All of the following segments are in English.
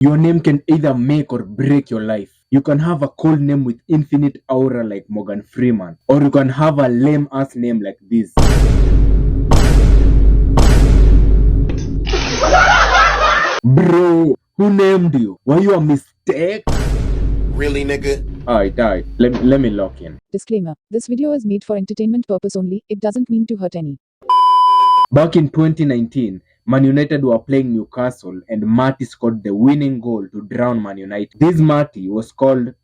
Your name can either make or break your life. You can have a cool name with infinite aura like Morgan Freeman, or you can have a lame ass name like this. Bro, who named you? Were you a mistake? Really, nigga? Alright. Let me lock in. Disclaimer. This video is made for entertainment purpose only. It doesn't mean to hurt any. Back in 2019, Man United were playing Newcastle and Marty scored the winning goal to drown Man United. This Marty was called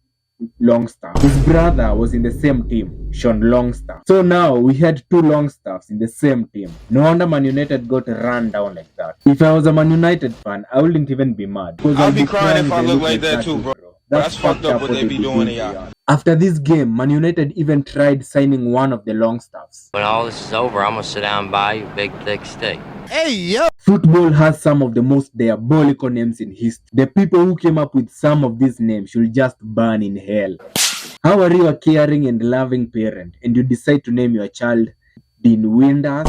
Longstaff. His brother was in the same team, Sean Longstaff. So now we had two Longstaffs in the same team. No wonder Man United got run down like that. If I was a Man United fan, I wouldn't even be mad. I'll be crying if I look like that too, bro. That's fucked up what they be doing to y'all. After this game, Man United even tried signing one of the Longstaffs. When all this is over, I'm gonna sit down and buy you a big thick steak. Hey, yo! Football has some of the most diabolical names in history. The people who came up with some of these names should just burn in hell. How are you a caring and loving parent and you decide to name your child Dean Winders,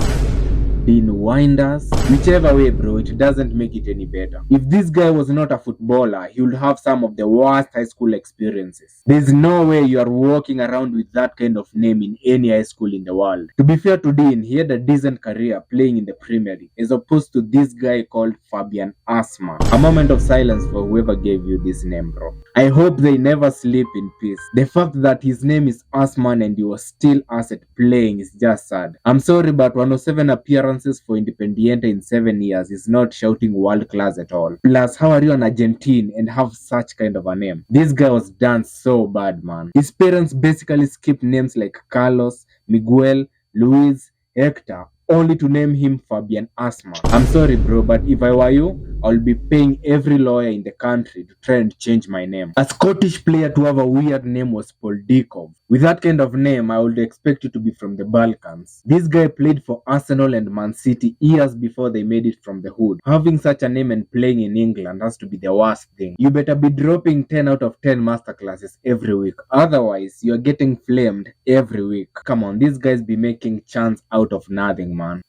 Dean Winders? Whichever way, bro, it doesn't make it any better. If this guy was not a footballer, he would have some of the worst high school experiences. There's no way you are walking around with that kind of name in any high school in the world. To be fair to Dean, he had a decent career playing in the Premier League, as opposed to this guy called Fabian Asma. A moment of silence for whoever gave you this name, bro. I hope they never sleep in peace. The fact that his name is Asman and he was still asset playing is just sad. I'm sorry, but 107 appearances for Independiente in 7 years is not shouting world class at all. Plus, how are you an Argentine and have such kind of a name? This guy was done so bad, man. His parents basically skipped names like Carlos, Miguel, Luis, Hector, only to name him Fabian Asma. I'm sorry, bro, but if I were you, I'll be paying every lawyer in the country to try and change my name. A Scottish player to have a weird name was Paul Dikov. With that kind of name, I would expect you to be from the Balkans. This guy played for Arsenal and Man City years before they made it from the hood. Having such a name and playing in England has to be the worst thing. You better be dropping 10 out of 10 masterclasses every week. Otherwise, you're getting flamed every week. Come on, these guys be making chance out of nothing, man.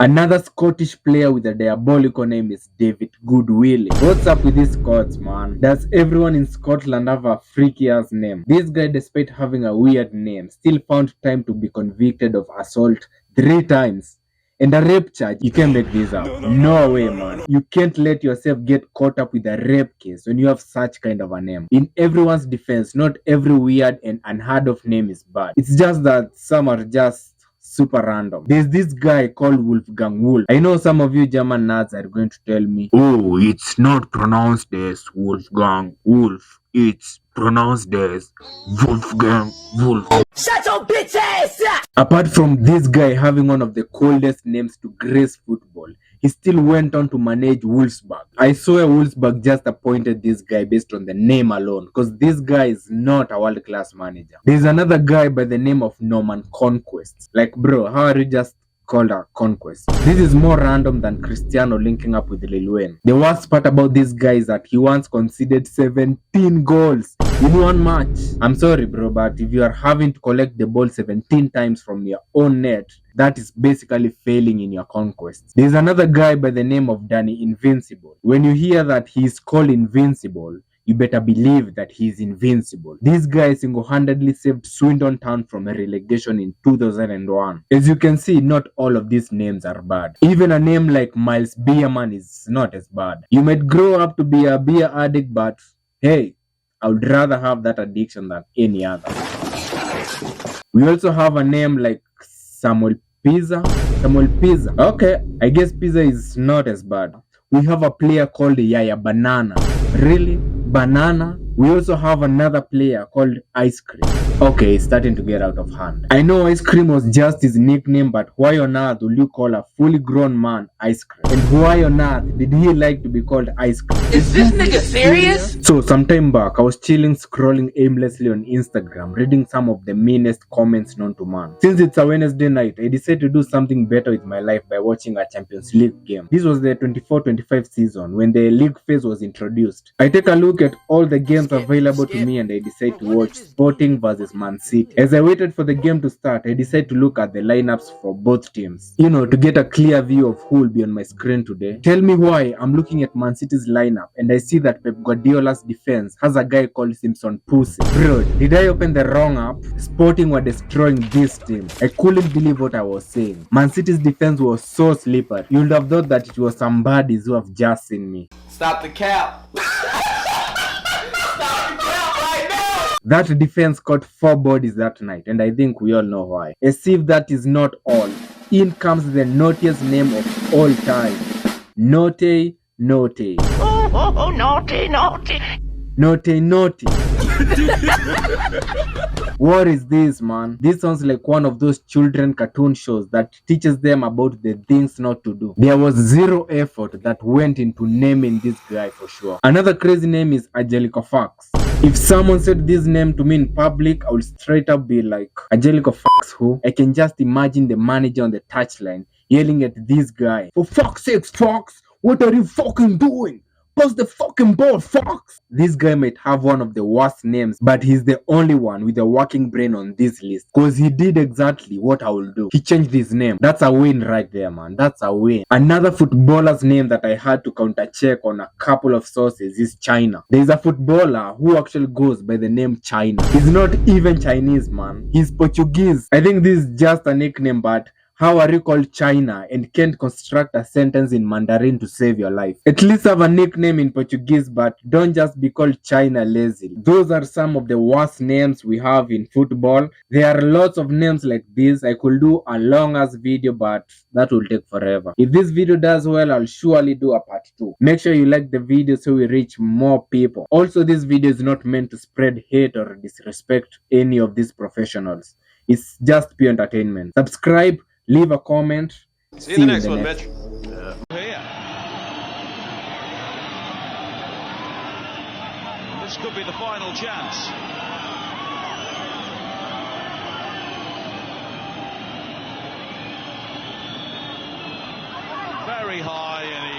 Another Scottish player with a diabolical name is David Goodwill. What's up with these Scots, man? Does everyone in Scotland have a freaky ass name? This guy, despite having a weird name, still found time to be convicted of assault 3 times. And a rape charge. You can't make this up. No way, man. You can't let yourself get caught up with a rape case when you have such kind of a name. In everyone's defense, not every weird and unheard of name is bad. It's just that some are just super random. There's this guy called Wolfgang Wolf. I know some of you German nerds are going to tell me, oh, it's not pronounced as Wolfgang Wolf. It's pronounced as Wolfgang Wolf. Shut your bitch ass up! Apart from this guy having one of the coldest names to grace football, he still went on to manage Wolfsburg. I swear Wolfsburg just appointed this guy based on the name alone, because this guy is not a world-class manager. There's another guy by the name of Norman Conquest. Like, bro, how are you just called a Conquest? This is more random than Cristiano linking up with Lil Wayne. The worst part about this guy is that he once conceded 17 goals in one match. I'm sorry, bro, but if you are having to collect the ball 17 times from your own net, that is basically failing in your conquest. There's another guy by the name of Danny Invincible. When you hear that he is called Invincible, you better believe that he is invincible. This guy single-handedly saved Swindon Town from a relegation in 2001. As you can see, not all of these names are bad. Even a name like Miles Bierman is not as bad. You might grow up to be a beer addict, but hey, I would rather have that addiction than any other. We also have a name like Samuel Pizza. Okay, I guess Pizza is not as bad. We have a player called Yaya Banana. Really? Banana? We also have another player called Ice Cream. Okay, it's starting to get out of hand. I know Ice Cream was just his nickname, but why on earth will you call a fully grown man Ice Cream? And why on earth did he like to be called Ice Cream? Is this nigga serious? So sometime back, I was chilling scrolling aimlessly on Instagram, reading some of the meanest comments known to man. Since it's a Wednesday night, I decided to do something better with my life by watching a Champions League game. This was the 24-25 season when the league phase was introduced. I take a look at all the games games available to me and I decide to watch Sporting versus Man City. As I waited for the game to start, I decided to look at the lineups for both teams, to get a clear view of who will be on my screen today. Tell me why I'm looking at Man City's lineup and I see that Pep Guardiola's defense has a guy called Simpson Pussy. Bro, did I open the wrong app? Sporting were destroying this team. I couldn't believe what I was saying. Man City's defense was so slippery. You would have thought that it was some buddies who have just seen me. Stop the cap. That defense caught 4 bodies that night, and I think we all know why. As if that is not all, in comes the naughtiest name of all time. Naughty. Oh, naughty. Naughty. What is this, man? This sounds like one of those children cartoon shows that teaches them about the things not to do. There was zero effort that went into naming this guy for sure. Another crazy name is Angelico Fax. If someone said this name to me in public, I would straight up be like, Angelico Fax who? I can just imagine the manager on the touchline yelling at this guy, for fuck's sake, Fox, what are you fucking doing? Pass the fucking ball, Fox! This guy might have one of the worst names, but he's the only one with a working brain on this list. Cause he did exactly what I will do. He changed his name. That's a win right there, man. That's a win. Another footballer's name that I had to counter check on a couple of sources is China. There's a footballer who actually goes by the name China. He's not even Chinese, man. He's Portuguese. I think this is just a nickname, but how are you called China and can't construct a sentence in Mandarin to save your life? At least have a nickname in Portuguese, but don't just be called China lazily. Those are some of the worst names we have in football. There are lots of names like this. I could do a long ass video, but that will take forever. If this video does well, I'll surely do a part 2. Make sure you like the video so we reach more people. Also, this video is not meant to spread hate or disrespect any of these professionals. It's just pure entertainment. Subscribe, leave a comment. See you in the next one, bitch. Here. This could be the final chance. Very high and